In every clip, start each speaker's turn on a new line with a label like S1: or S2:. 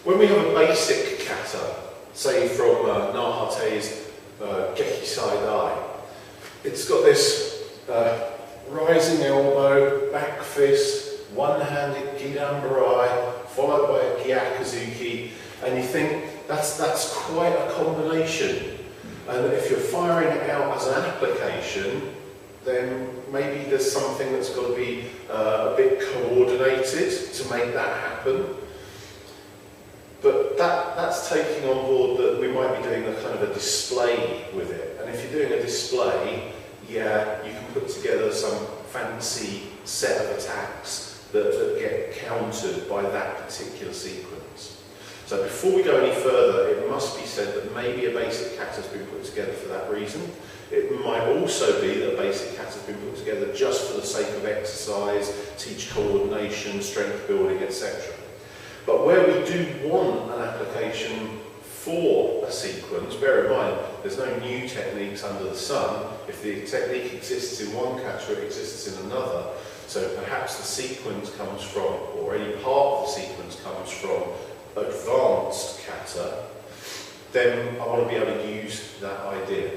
S1: When we have a basic kata, say from Nahate's gekisaidai, it's got this rising elbow, back fist, one-handed gidan-barai, followed by a gyakuzuki, and you think that's quite a combination. And if you're firing it out as an application, then maybe there's something that's got to be a bit coordinated to make that happen. But that's taking on board that we might be doing a kind of a display with it. And if you're doing a display, yeah, you can put together some fancy set of attacks that get countered by that particular sequence. So before we go any further, it must be said that maybe a basic kata has been put together for that reason. It might also be that a basic kata has been put together just for the sake of exercise, teach coordination, strength building, etc. But where we do want an application for a sequence, bear in mind, there's no new techniques under the sun. If the technique exists in one kata, it exists in another. So perhaps the sequence comes from, or any part of the sequence comes from, advanced kata, then I want to be able to use that idea.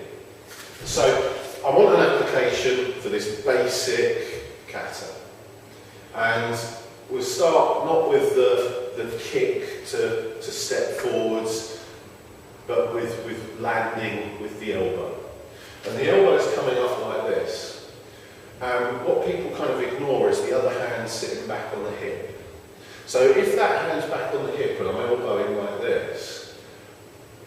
S1: So I want an application for this basic kata. And we'll start not with the kick to step forwards, but with landing with the elbow. And the elbow is coming up like this. And what people kind of ignore is the other hand sitting back on the hip. So if that hand's back on the hip and I'm elbowing like this,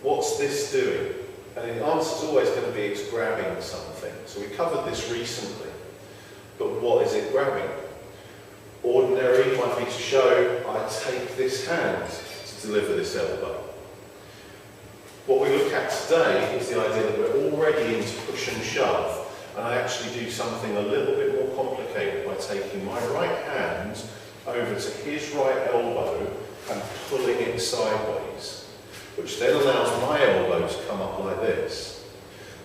S1: what's this doing? And the answer's always going to be it's grabbing something. So we covered this recently. But what is it grabbing? Ordinary might be to show I take this hand to deliver this elbow. What we look at today is the idea that we're already into push and shove, and I actually do something a little bit more complicated by taking my right hand over to his right elbow and pulling it sideways, which then allows my elbow to come up like this.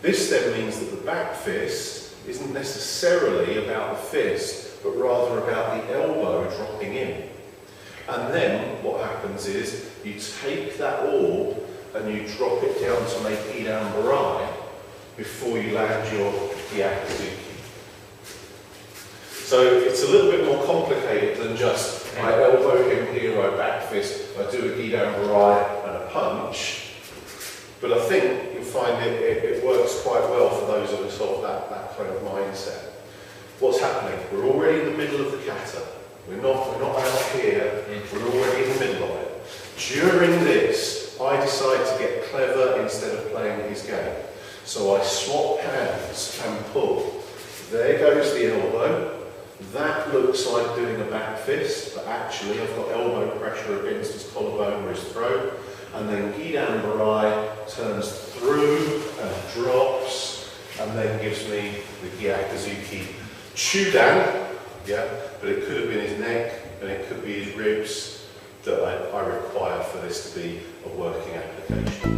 S1: This then means that the back fist isn't necessarily about the fist, but rather about the elbow dropping in. And then what happens is you take that orb and you drop it down to make gidan-barai before you land your gyakuzuki. So it's a little bit more complicated than just I elbow him here, I back fist, I do a gidan-barai and a punch. But I think you'll find it works quite well for those of us of that kind of mindset. What's happening? We're already in the middle of the kata. We're not out here, we're already in the middle of it. During this, I decide to get clever instead of playing his game. So I swap hands and pull. There goes the elbow. That looks like doing a back fist, but actually I've got elbow pressure against his collarbone or his throat. And then gidan-barai turns through and drops, and then gives me the gyakuzuki. Chudan, yeah, but it could have been his neck, and it could be his ribs that I require for this to be a working application.